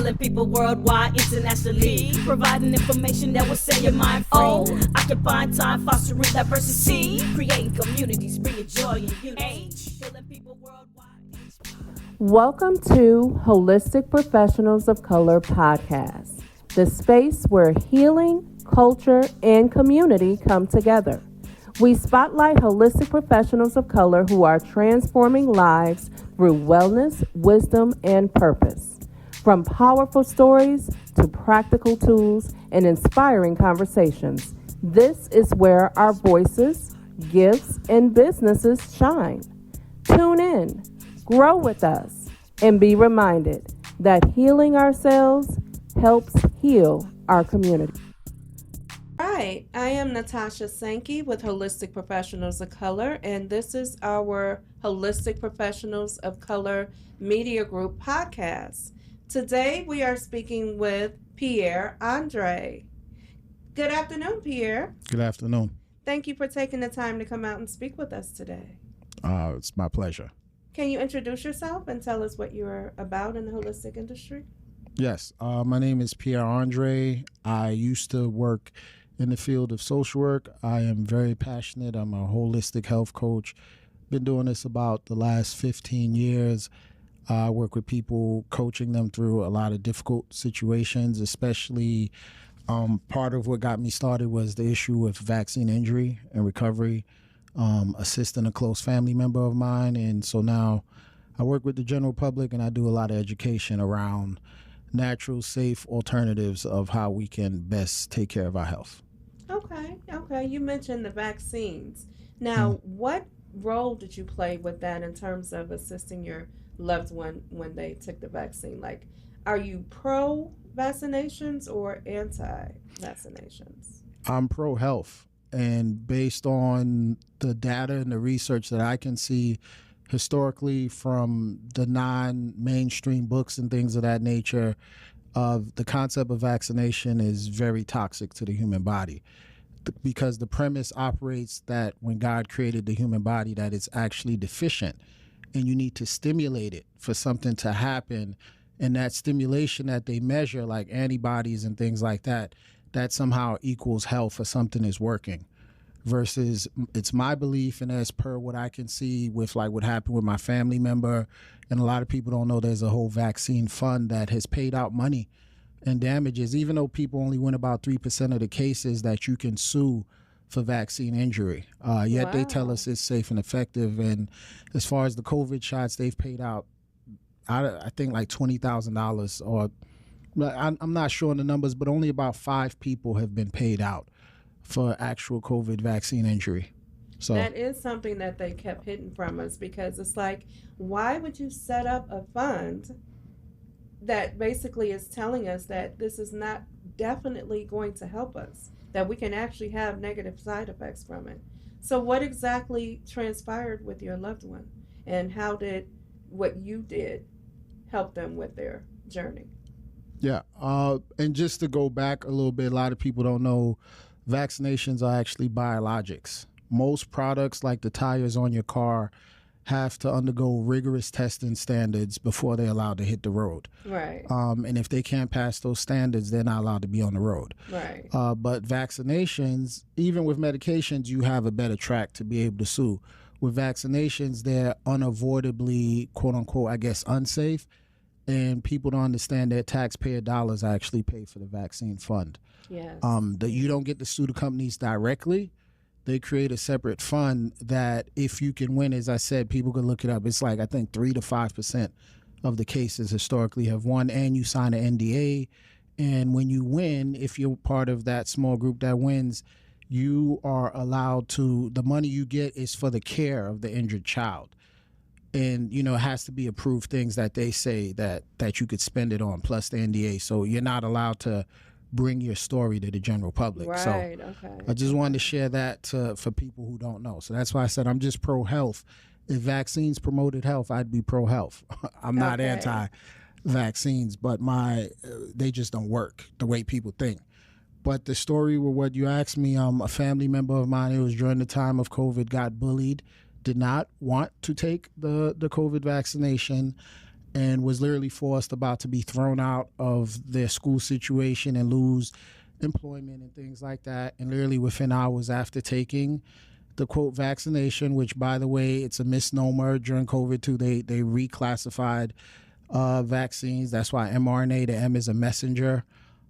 Healing people worldwide, internationally, providing information that will set your mind free. Occupying time, fostering diversity, creating communities, bringing joy and unity. Healing people worldwide. Welcome to Holistic Professionals of Color podcast, the space where healing, culture, and community come together. We spotlight holistic professionals of color who are transforming lives through wellness, wisdom, and purpose. From powerful stories to practical tools and inspiring conversations, this is where our voices, gifts, and businesses shine. Tune in, grow with us, and be reminded that healing ourselves helps heal our community. Hi, I am Natasha Sankey with Holistic Professionals of Color, and this is our Holistic Professionals of Color Media Group podcast. Today we are speaking with Pierre Andre. Good afternoon, Pierre. Good afternoon. Thank you for taking the time to come out and speak with us today. It's my pleasure. Can you introduce yourself and tell us what you're about in the holistic industry? Yes, my name is Pierre Andre. I used to work in the field of social work. I am very passionate. I'm a holistic health coach. Been doing this about the last 15 years. I work with people, coaching them through a lot of difficult situations, especially part of what got me started was the issue of vaccine injury and recovery, assisting a close family member of mine. And so now I work with the general public and I do a lot of education around natural, safe alternatives of how we can best take care of our health. Okay. You mentioned the vaccines. Now, what role did you play with that in terms of assisting your loved one when they took the vaccine? Like, are you pro-vaccinations or anti-vaccinations? I'm pro-health, and based on the data and the research that I can see historically from the non-mainstream books and things of that nature, the concept of vaccination is very toxic to the human body, because the premise operates that when God created the human body that it's actually deficient and you need to stimulate it for something to happen, and that stimulation that they measure, like antibodies and things like that, that somehow equals health or something is working. Versus it's my belief, and as per what I can see with like what happened with my family member, and a lot of people don't know there's a whole vaccine fund that has paid out money and damages, even though people only win about 3% of the cases that you can sue for vaccine injury. Yet they tell us it's safe and effective. And as far as the COVID shots, they've paid out, I think like $20,000, or I'm not sure on the numbers, but only about 5 people have been paid out for actual COVID vaccine injury. So that is something that they kept hidden from us, because it's like, why would you set up a fund that basically is telling us that this is not definitely going to help us, that we can actually have negative side effects from it? So what exactly transpired with your loved one, and how did what you did help them with their journey? Yeah, and just to go back a little bit, a lot of people don't know vaccinations are actually biologics. Most products, like the tires on your car, have to undergo rigorous testing standards before they're allowed to hit the road. Right. And if they can't pass those standards, they're not allowed to be on the road. Right. But vaccinations, even with medications, you have a better track to be able to sue. With vaccinations, they're unavoidably, quote unquote, I guess, unsafe. And people don't understand that taxpayer dollars actually pay for the vaccine fund. Yes. That you don't get to sue the companies directly. They create a separate fund that if you can win, as I said, people can look it up. It's like, I think 3 to 5% of the cases historically have won, and you sign an NDA. And when you win, if you're part of that small group that wins, you are allowed to, the money you get is for the care of the injured child. And, you know, it has to be approved things that they say that you could spend it on, plus the NDA. So you're not allowed to bring your story to the general public. Right, so okay. I just wanted to share that for people who don't know. So that's why I said I'm just pro-health. If vaccines promoted health, I'd be pro-health. I'm not anti-vaccines, but they just don't work the way people think. But the story with what you asked me, a family member of mine, it was during the time of COVID, got bullied, did not want to take the COVID vaccination, and was literally forced about to be thrown out of their school situation and lose employment and things like that. And literally within hours after taking the quote vaccination, which by the way, it's a misnomer during COVID too. They reclassified vaccines. That's why mRNA, the M is a messenger.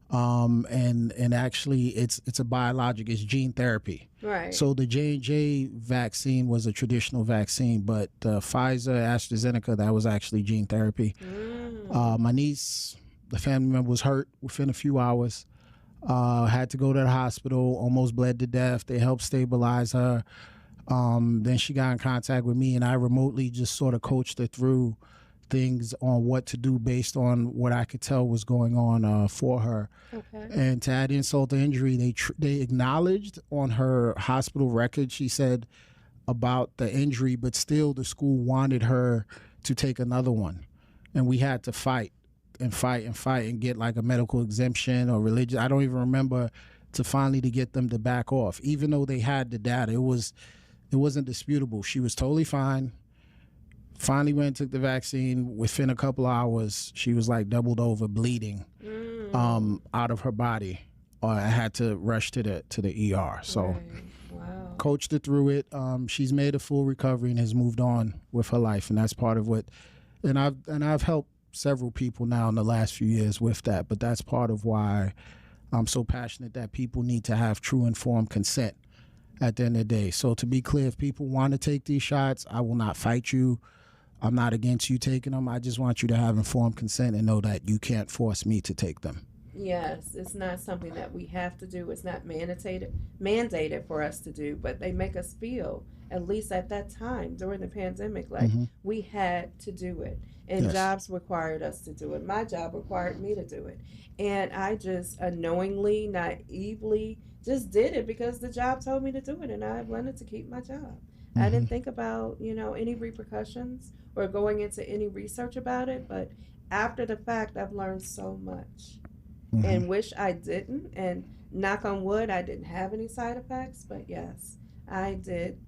And actually it's a biologic, it's gene therapy. Right. So the J&J vaccine was a traditional vaccine, but the Pfizer, AstraZeneca, that was actually gene therapy. My niece, the family member, was hurt within a few hours. Had to go to the hospital, almost bled to death. They helped stabilize her. Then she got in contact with me, and I remotely just sort of coached her through things on what to do based on what I could tell was going on for her. Okay. And to add insult to injury, they acknowledged on her hospital record, she said, about the injury, but still the school wanted her to take another one. And we had to fight and get like a medical exemption or religious. I don't even remember to get them to back off. Even though they had the data, it wasn't disputable. She was totally fine. Finally went and took the vaccine. Within a couple of hours, she was like doubled over, bleeding out of her body. I had to rush to the ER. So Right. Wow. coached her through it. She's made a full recovery and has moved on with her life, and that's part of what. And I've helped several people now in the last few years with that. But that's part of why I'm so passionate that people need to have true informed consent at the end of the day. So to be clear, if people want to take these shots, I will not fight you. I'm not against you taking them. I just want you to have informed consent and know that you can't force me to take them. Yes, it's not something that we have to do. It's not mandated for us to do, but they make us feel, at least at that time during the pandemic, like we had to do it. And Yes. jobs required us to do it. My job required me to do it. And I just unknowingly, naively just did it because the job told me to do it, and I wanted to keep my job. I didn't think about, any repercussions or going into any research about it, but after the fact, I've learned so much and wish I didn't. And knock on wood, I didn't have any side effects, but yes, I did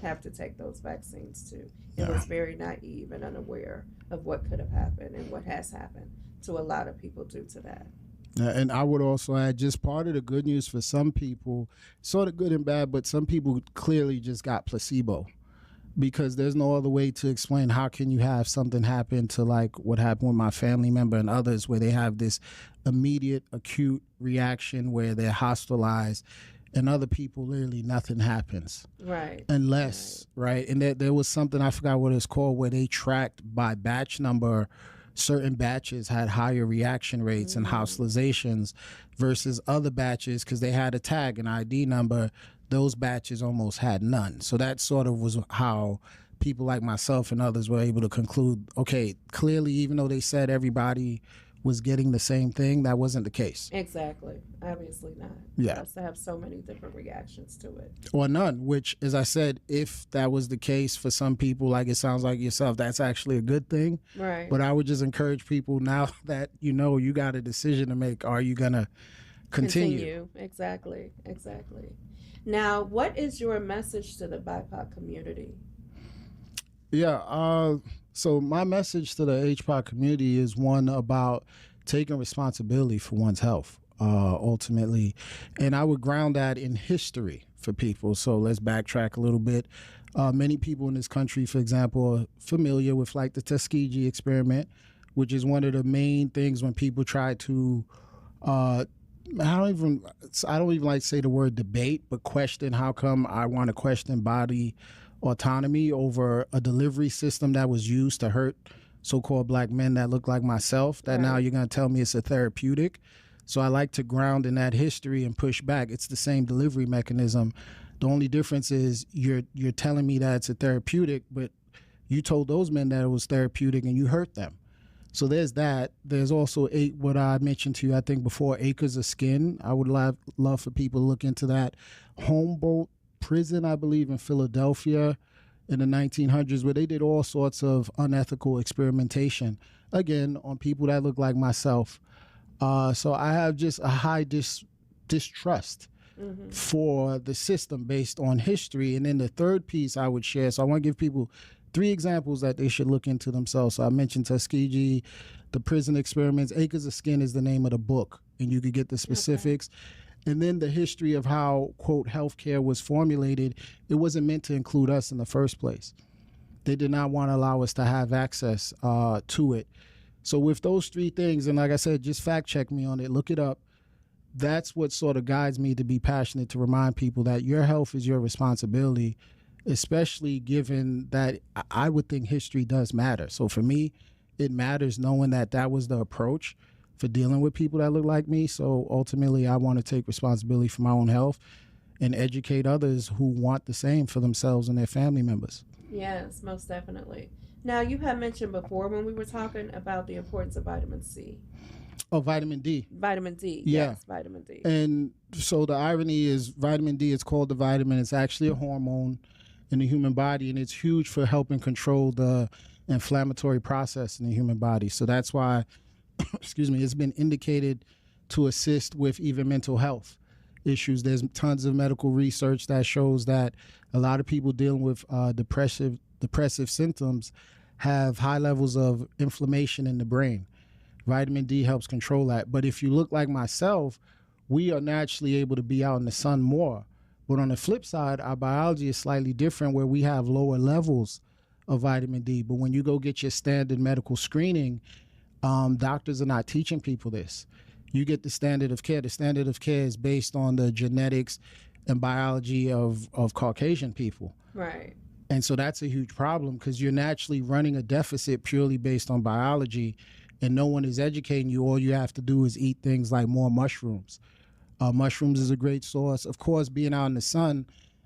have to take those vaccines too. It was very naive and unaware of what could have happened and what has happened to a lot of people due to that. And I would also add, just part of the good news for some people, sort of good and bad, but some people clearly just got placebo, because there's no other way to explain how can you have something happen to like what happened with my family member and others, where they have this immediate acute reaction where they're hospitalized, and other people literally nothing happens. Right. Unless, right? And there was something, I forgot what it's called, where they tracked by batch number. Certain batches had higher reaction rates and hospitalizations versus other batches, because they had a tag, an ID number. Those batches almost had none. So that sort of was how people like myself and others were able to conclude, okay, clearly, even though they said everybody was getting the same thing, that wasn't the case. Exactly. Obviously not. Yeah. Us to have so many different reactions to it. Or none, which, as I said, if that was the case for some people, like it sounds like yourself, that's actually a good thing. Right. But I would just encourage people, now that you got a decision to make, are you going to continue? Exactly. Now, what is your message to the BIPOC community? Yeah, so my message to the HPOC community is one about taking responsibility for one's health, ultimately. And I would ground that in history for people. So let's backtrack a little bit. Many people in this country, for example, are familiar with like the Tuskegee experiment, which is one of the main things when people try to, I don't even like to say the word debate, but question how come I want to question body autonomy over a delivery system that was used to hurt so-called black men that look like myself, that now you're going to tell me it's a therapeutic. So I like to ground in that history and push back. It's the same delivery mechanism. The only difference is you're telling me that it's a therapeutic, but you told those men that it was therapeutic and you hurt them. So there's that. There's also what I mentioned to you, I think before, Acres of Skin. I would love for people to look into that. Humboldt Prison, I believe, in Philadelphia in the 1900s, where they did all sorts of unethical experimentation, again, on people that look like myself. So I have just a high distrust for the system based on history. And then the third piece I would share, so I want to give people 3 examples that they should look into themselves. So I mentioned Tuskegee, the prison experiments. Acres of Skin is the name of the book, and you could get the specifics. Okay. And then the history of how, quote, healthcare was formulated. It wasn't meant to include us in the first place. They did not want to allow us to have access to it. So with those 3 things, and like I said, just fact check me on it, look it up. That's what sort of guides me to be passionate, to remind people that your health is your responsibility, especially given that I would think history does matter. So for me, it matters knowing that that was the approach for dealing with people that look like me. So ultimately, I want to take responsibility for my own health and educate others who want the same for themselves and their family members. Yes, most definitely. Now, you had mentioned before when we were talking about the importance of vitamin C. Oh, vitamin D. Vitamin D. Yeah. Yes, vitamin D. And so the irony is vitamin D is called the vitamin. It's actually a hormone in the human body, and it's huge for helping control the inflammatory process in the human body. So that's why, excuse me, it's been indicated to assist with even mental health issues. There's tons of medical research that shows that a lot of people dealing with depressive symptoms have high levels of inflammation in the brain. Vitamin D helps control that. But if you look like myself, we are naturally able to be out in the sun more. But on the flip side, our biology is slightly different where we have lower levels of vitamin D. But when you go get your standard medical screening, doctors are not teaching people this. You get the standard of care. The standard of care is based on the genetics and biology of Caucasian people. Right. And so that's a huge problem because you're naturally running a deficit purely based on biology, and no one is educating you. All you have to do is eat things like more mushrooms. Mushrooms is a great source. Of course, being out in the sun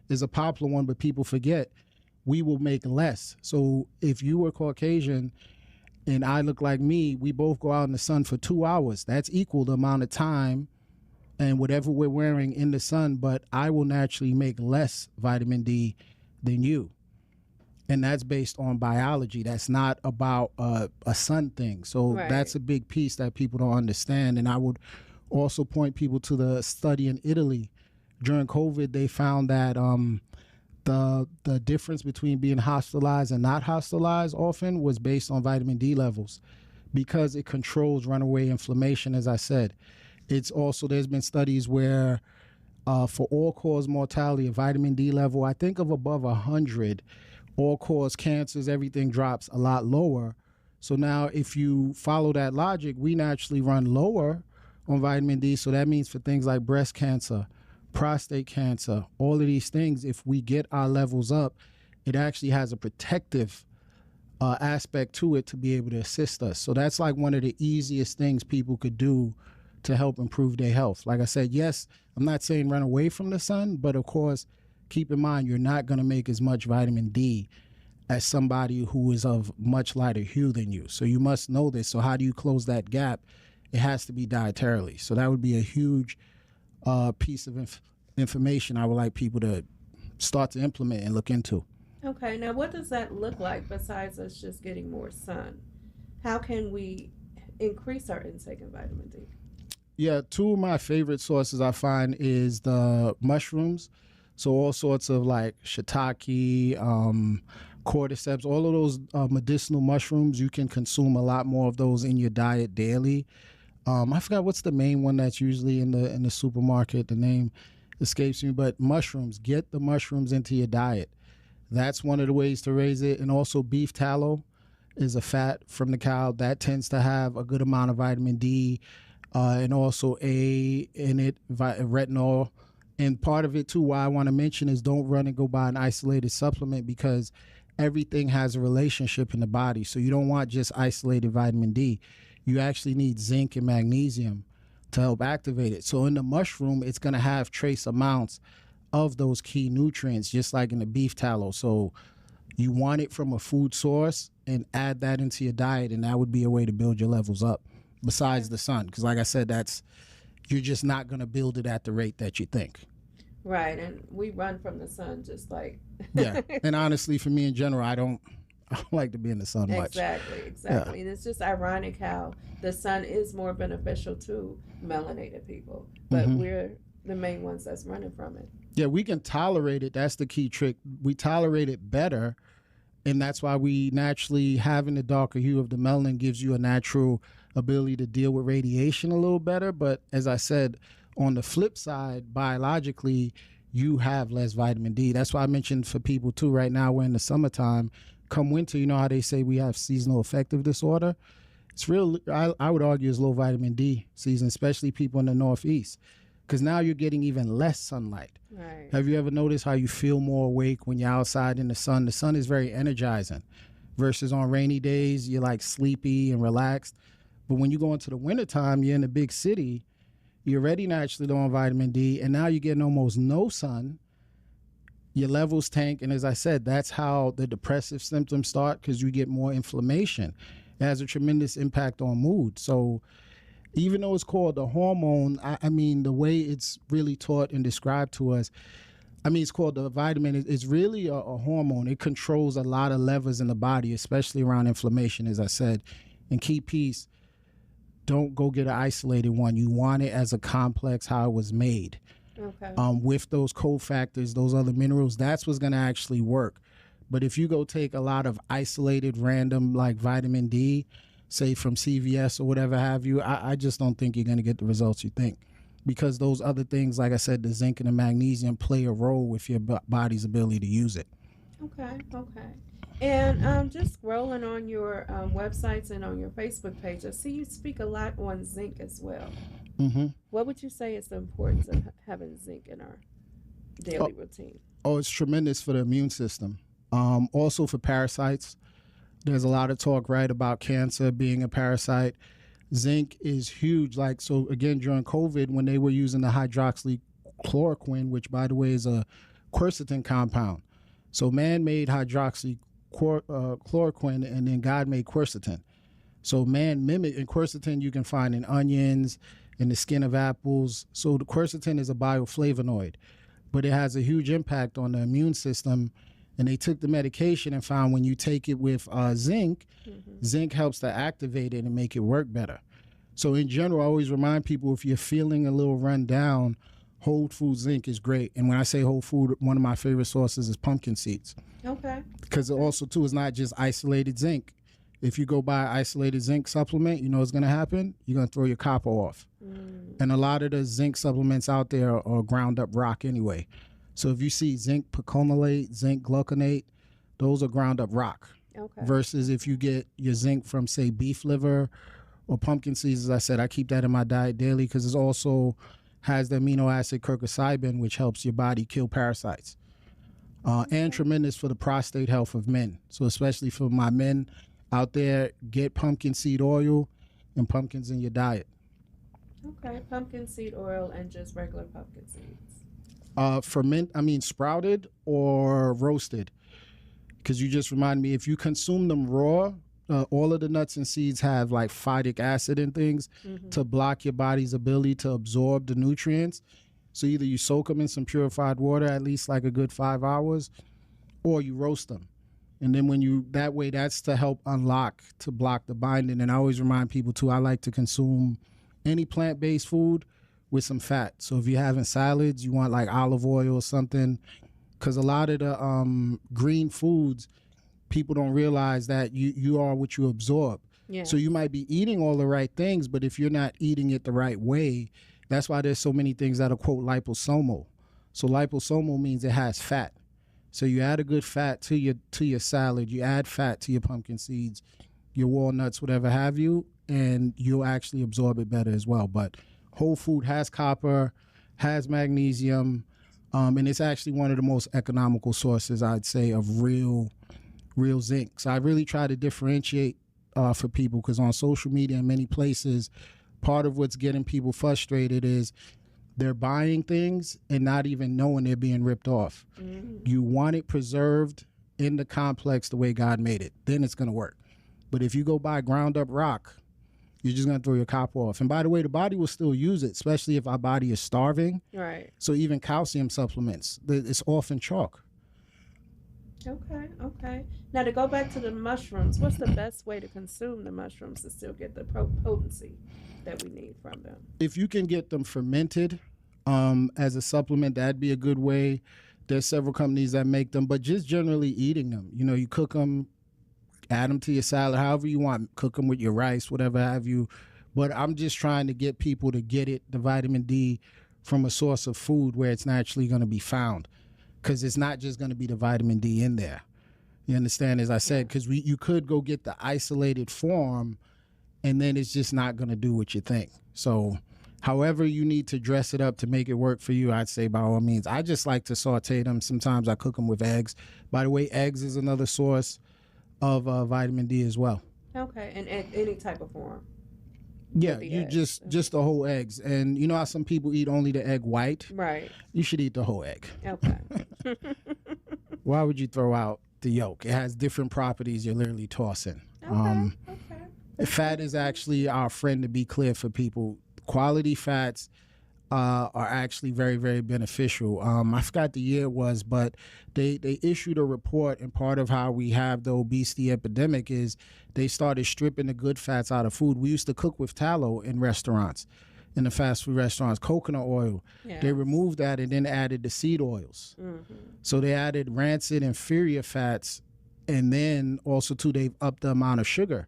is a popular one, but people forget we will make less. So if you were Caucasian and I look like me, we both go out in the sun for 2 hours. That's equal the amount of time and whatever we're wearing in the sun, but I will naturally make less vitamin D than you. And that's based on biology. That's not about a sun thing. So Right. That's a big piece that people don't understand. And I would also point people to the study in Italy. During COVID, they found that the difference between being hospitalized and not hospitalized often was based on vitamin D levels because it controls runaway inflammation, as I said. It's also, there's been studies where for all-cause mortality, a vitamin D level, I think of above 100, all-cause cancers, everything drops a lot lower. So now if you follow that logic, we naturally run lower on vitamin D. So that means for things like breast cancer, prostate cancer, all of these things, if we get our levels up, it actually has a protective aspect to it to be able to assist us. So that's like one of the easiest things people could do to help improve their health. Like I said, yes, I'm not saying run away from the sun, but of course, keep in mind you're not going to make as much vitamin D as somebody who is of much lighter hue than you. So you must know this. So how do you close that gap? It has to be dietarily. So that would be a huge piece of information I would like people to start to implement and look into. Okay, now what does that look like besides us just getting more sun? How can we increase our intake of vitamin D? Yeah, 2 of my favorite sources I find is the mushrooms. So all sorts of like shiitake, cordyceps, all of those medicinal mushrooms, you can consume a lot more of those in your diet daily. I forgot what's the main one that's usually in the supermarket. The name escapes me, but mushrooms. Get the mushrooms into your diet. That's one of the ways to raise it. And also beef tallow is a fat from the cow that tends to have a good amount of vitamin D and also A in it, retinol. And part of it too, why I want to mention is don't run and go buy an isolated supplement because everything has a relationship in the body. So you don't want just isolated vitamin D. You actually need zinc and magnesium to help activate it. So in the mushroom, it's going to have trace amounts of those key nutrients, just like in the beef tallow. So you want it from a food source and add that into your diet, and that would be a way to build your levels up besides the sun. Because like I said, you're just not going to build it at the rate that you think. Right, and we run from the sun just like... Yeah, and honestly, for me in general, I don't like to be in the sun much. Exactly. Yeah. And it's just ironic how the sun is more beneficial to melanated people, but we're the main ones that's running from it. Yeah, we can tolerate it. That's the key trick. We tolerate it better, And that's why we naturally, having the darker hue of the melanin gives you a natural ability to deal with radiation a little better. But as I said, on the flip side, biologically, you have less vitamin D. That's why I mentioned for people too, right now we're in the summertime. Come winter, you know how they say we have seasonal affective disorder? It's real, I would argue it's low vitamin D season, especially people in the Northeast, because now you're getting even less sunlight. Right. Have you ever noticed how you feel more awake when you're outside in the sun? The sun is very energizing versus on rainy days, you're like sleepy and relaxed. But when you go into the wintertime, you're in a big city, you're already naturally low on vitamin D, and now you're getting almost no sun. Your levels tank, and as I said, that's how the depressive symptoms start, because you get more inflammation. It has a tremendous impact on mood. So even though it's called a hormone, I mean, the way it's really taught and described to us, I mean, it's called the vitamin. It's really a hormone. It controls a lot of levers in the body, especially around inflammation, as I said. And key piece, don't go get an isolated one. You want it as a complex, how it was made. Okay. With those cofactors, those other minerals, that's what's going to actually work. But if you go take a lot of isolated random like vitamin D, say from CVS or whatever have you, I just don't think you're going to get the results you think, because those other things, like I said, the zinc and the magnesium play a role with your body's ability to use it. Okay. And just scrolling on your websites and on your Facebook page, I see you speak a lot on zinc as well. Mm-hmm. What would you say is the importance of having zinc in our daily routine? Oh, it's tremendous for the immune system. Also for parasites. There's a lot of talk, right, about cancer being a parasite. Zinc is huge. Like, so again, during COVID, when they were using the hydroxychloroquine, which by the way is a quercetin compound. So man made hydroxychloroquine and then God made quercetin. So man mimicked, and quercetin you can find in onions, in the skin of apples. So the quercetin is a bioflavonoid, but it has a huge impact on the immune system. And they took the medication and found when you take it with zinc, zinc helps to activate it and make it work better. So in general, I always remind people, if you're feeling a little run down, whole food zinc is great. And when I say whole food, one of my favorite sources is pumpkin seeds. Okay. Because it also, too, is not just isolated zinc. If you go buy an isolated zinc supplement, you know what's going to happen? You're going to throw your copper off. And a lot of the zinc supplements out there are ground up rock anyway. So if you see zinc piconolate, zinc gluconate, those are ground up rock. Okay. Versus if you get your zinc from, say, beef liver or pumpkin seeds, as I said, I keep that in my diet daily because it also has the amino acid quercecibin, which helps your body kill parasites. And tremendous for the prostate health of men. So especially for my men out there, get pumpkin seed oil and pumpkins in your diet. Okay, pumpkin seed oil and just regular pumpkin seeds. Sprouted or roasted. Because you just remind me, if you consume them raw, all of the nuts and seeds have like phytic acid and things to block your body's ability to absorb the nutrients. So either you soak them in some purified water at least like a good 5 hours, or you roast them. And then that's to help to block the binding. And I always remind people too, I like to consume any plant-based food with some fat. So if you're having salads, you want like olive oil or something, because a lot of the green foods, people don't realize that you are what you absorb. Yeah. So you might be eating all the right things, but if you're not eating it the right way, that's why there's so many things that are, quote, liposomal. So liposomal means it has fat. So you add a good fat to your salad, you add fat to your pumpkin seeds, your walnuts, whatever have you, and you'll actually absorb it better as well. But whole food has copper, has magnesium, and it's actually one of the most economical sources, I'd say, of real zinc. So I really try to differentiate for people, because on social media and many places, part of what's getting people frustrated is they're buying things and not even knowing they're being ripped off. You want it preserved in the complex the way God made it, then it's going to work. But if you go buy ground up rock, you're just going to throw your copper off. And by the way, the body will still use it, especially if our body is starving. Right. So even calcium supplements, it's often chalk. Okay. Now to go back to the mushrooms, what's the best way to consume the mushrooms to still get the potency that we need from them? If you can get them fermented as a supplement, that'd be a good way There's several companies that make them, but just generally eating them. You know, you cook them, add them to your salad, however you want. Cook them with your rice, whatever have you. But I'm just trying to get people to get it, the vitamin D, from a source of food where it's naturally going to be found. Because it's not just going to be the vitamin D in there. You understand? As I said, because you could go get the isolated form, and then it's just not going to do what you think. So however you need to dress it up to make it work for you, I'd say by all means. I just like to saute them. Sometimes I cook them with eggs. By the way, eggs is another source of vitamin D as well. Okay, and any type of form. Yeah, you eggs. just the whole eggs. And you know how some people eat only the egg white? Right. You should eat the whole egg. Okay. Why would you throw out the yolk? It has different properties you're literally tossing. Okay. Fat is actually our friend, to be clear for people. Quality fats are actually very, very beneficial. I forgot the year it was, but they issued a report, and part of how we have the obesity epidemic is they started stripping the good fats out of food. We used to cook with tallow in restaurants, in the fast food restaurants, coconut oil. Yeah. They removed that and then added the seed oils. Mm-hmm. So they added rancid, inferior fats, and then also, too, they've upped the amount of sugar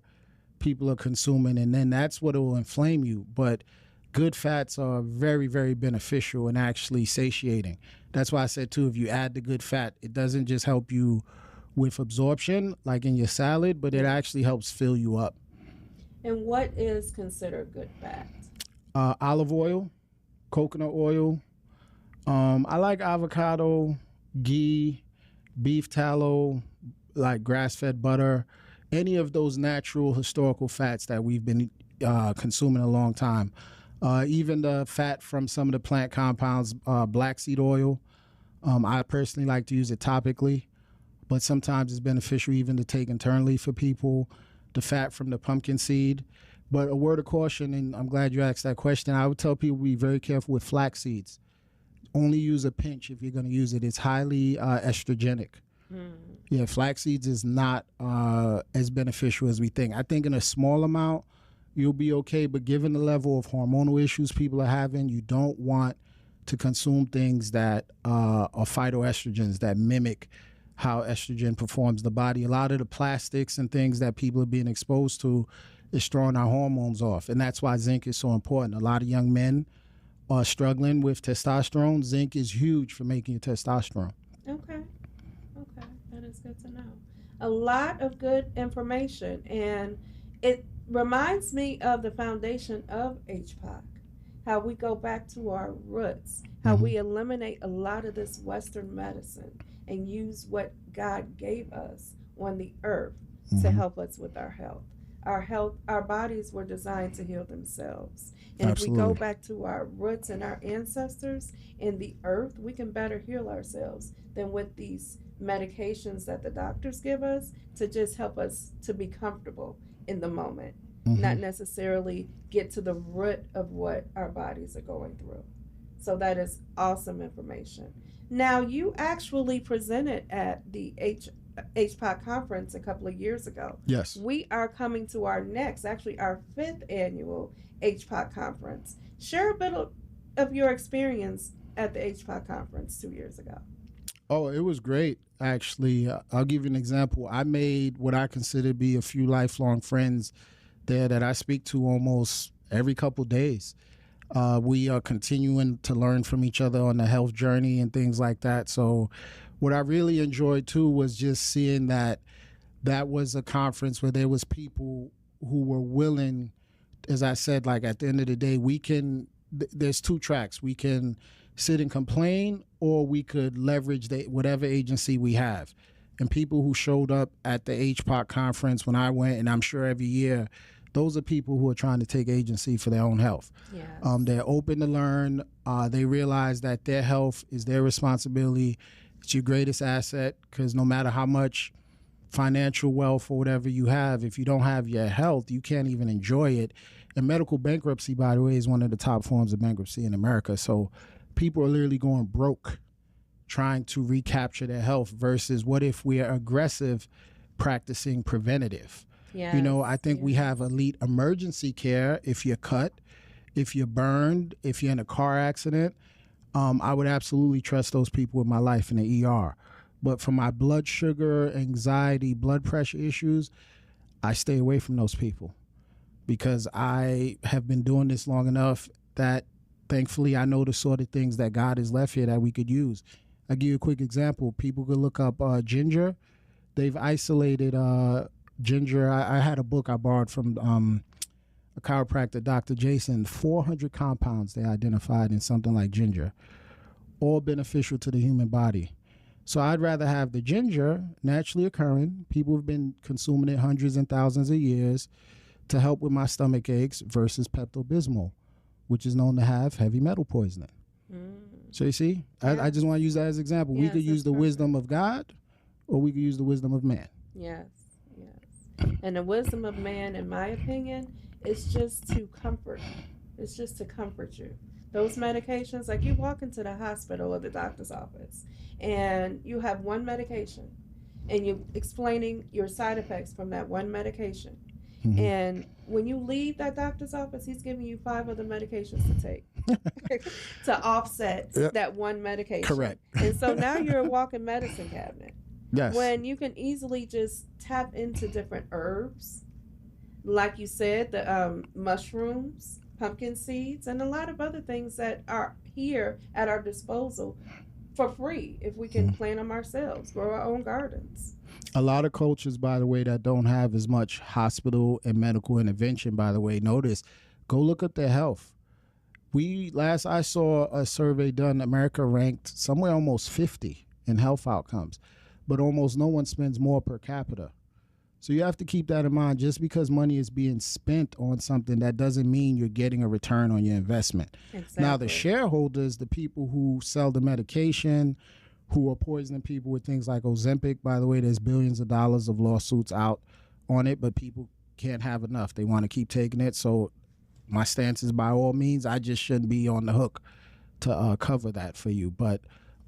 people are consuming, and then that's what will inflame you. But good fats are very, very beneficial and actually satiating. That's why I said, too, if you add the good fat, it doesn't just help you with absorption, like in your salad, but it actually helps fill you up. And what is considered good fat? Olive oil, coconut oil. I like avocado, ghee, beef tallow, like grass-fed butter, any of those natural historical fats that we've been consuming a long time. Even the fat from some of the plant compounds, black seed oil. I personally like to use it topically, but sometimes it's beneficial even to take internally for people. The fat from the pumpkin seed. But a word of caution, and I'm glad you asked that question, I would tell people be very careful with flax seeds. Only use a pinch if you're going to use it. It's highly estrogenic. Yeah, flax seeds is not as beneficial as we think. I think in a small amount, you'll be okay, but given the level of hormonal issues people are having, you don't want to consume things that are phytoestrogens that mimic how estrogen performs the body. A lot of the plastics and things that people are being exposed to is throwing our hormones off, and that's why zinc is so important. A lot of young men are struggling with testosterone. Zinc is huge for making your testosterone. Okay, that is good to know. A lot of good information, and it reminds me of the foundation of HPOC, how we go back to our roots, how we eliminate a lot of this Western medicine and use what God gave us on the earth to help us with our health. Our bodies were designed to heal themselves. And Absolutely. If we go back to our roots and our ancestors in the earth, we can better heal ourselves than with these medications that the doctors give us to just help us to be comfortable in the moment, not necessarily get to the root of what our bodies are going through. So that is awesome information. Now, you actually presented at the HPOC conference a couple of years ago. Yes. We are coming to our next, actually our 5th annual HPOC conference. Share a bit of your experience at the HPOC conference 2 years ago. Oh, it was great, actually. I'll give you an example. I made what I consider to be a few lifelong friends there that I speak to almost every couple days. We are continuing to learn from each other on the health journey and things like that. So what I really enjoyed, too, was just seeing that was a conference where there was people who were willing, as I said, like at the end of the day, there's 2 tracks. We can sit and complain, or we could leverage whatever agency we have. And people who showed up at the HPOC conference when I went, and I'm sure every year, those are people who are trying to take agency for their own health. Yes. They're open to learn. They realize that their health is their responsibility. It's your greatest asset, because no matter how much financial wealth or whatever you have, if you don't have your health, you can't even enjoy it. And medical bankruptcy, by the way, is one of the top forms of bankruptcy in America. So people are literally going broke trying to recapture their health, versus what if we are aggressive practicing preventative? Yes. You know, I think we have elite emergency care if you're cut, if you're burned, if you're in a car accident. I would absolutely trust those people with my life in the ER. But for my blood sugar, anxiety, blood pressure issues, I stay away from those people because I have been doing this long enough that thankfully I know the sort of things that God has left here that we could use. I'll give you a quick example. People could look up ginger. They've isolated ginger. I had a book I borrowed from a chiropractor, Dr. Jason. 400 compounds they identified in something like ginger, all beneficial to the human body. So I'd rather have the ginger, naturally occurring. People have been consuming it hundreds and thousands of years to help with my stomach aches versus Pepto-Bismol, which is known to have heavy metal poisoning. So you see, I just want to use that as an example. Yes, we could use the wisdom of God or we could use the wisdom of man. Yes. And the wisdom of man, in my opinion, is just to comfort. It's just to comfort you. Those medications, like you walk into the hospital or the doctor's office and you have one medication and you're explaining your side effects from that one medication. Mm-hmm. And when you leave that doctor's office, he's giving you 5 other medications to take to offset that one medication. Correct. And so now you're a walking medicine cabinet. Yes. When you can easily just tap into different herbs, like you said, the mushrooms, pumpkin seeds, and a lot of other things that are here at our disposal for free if we can plant them ourselves, grow our own gardens. A lot of cultures, by the way, that don't have as much hospital and medical intervention, by the way, notice, go look at their health. I saw a survey done, America ranked somewhere almost 50 in health outcomes, but almost no one spends more per capita. So you have to keep that in mind. Just because money is being spent on something, that doesn't mean you're getting a return on your investment. Exactly. Now, the shareholders, the people who sell the medication, who are poisoning people with things like Ozempic, by the way, there's billions of dollars of lawsuits out on it, but people can't have enough. They want to keep taking it. So my stance is, by all means, I just shouldn't be on the hook to cover that for you. But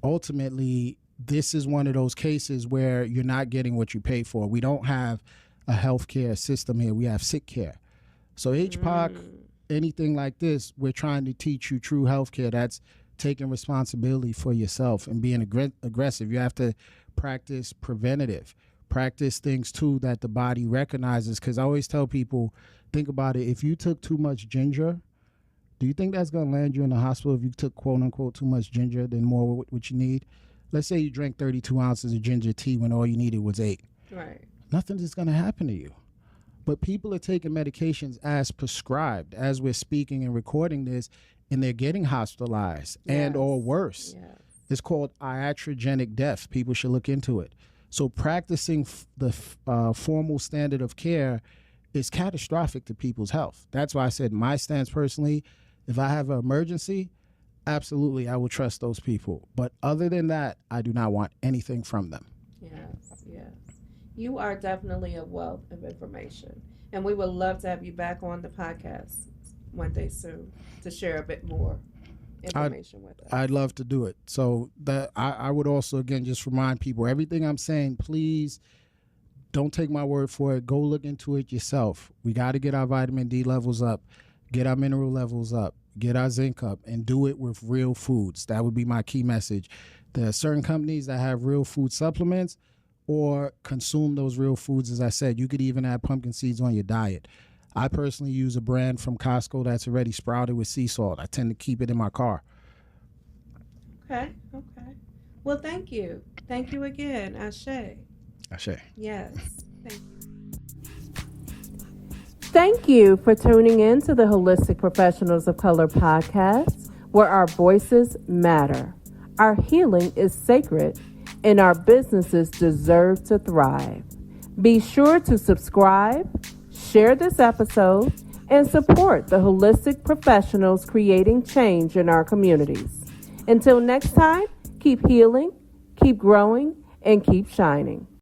ultimately, this is one of those cases where you're not getting what you pay for. We don't have a healthcare system here. We have sick care. So HPOC, anything like this, we're trying to teach you true healthcare. That's taking responsibility for yourself and being aggressive. You have to practice preventative. Practice things, too, that the body recognizes. Because I always tell people, think about it. If you took too much ginger, do you think that's going to land you in the hospital if you took, quote, unquote, too much ginger than more what you need? Let's say you drank 32 ounces of ginger tea when all you needed was 8. Right. Nothing is going to happen to you. But people are taking medications as prescribed as we're speaking and recording this, and they're getting hospitalized and or worse. Yes. It's called iatrogenic death. People should look into it. So practicing the formal standard of care is catastrophic to people's health. That's why I said my stance personally, if I have an emergency, absolutely, I will trust those people. But other than that, I do not want anything from them. Yes. You are definitely a wealth of information. And we would love to have you back on the podcast one day soon to share a bit more information with us. I'd love to do it. So that I would also, again, just remind people, everything I'm saying, please don't take my word for it. Go look into it yourself. We got to get our vitamin D levels up, get our mineral levels up, get our zinc up, and do it with real foods. That would be my key message. There are certain companies that have real food supplements, or consume those real foods. As I said, you could even add pumpkin seeds on your diet. I personally use a brand from Costco that's already sprouted with sea salt. I tend to keep it in my car. Okay. Well, thank you. Thank you again, Ashe. Yes. Thank you. Thank you for tuning in to the Holistic Professionals of Color podcast, where our voices matter. Our healing is sacred, and our businesses deserve to thrive. Be sure to subscribe, share this episode, and support the holistic professionals creating change in our communities. Until next time, keep healing, keep growing, and keep shining.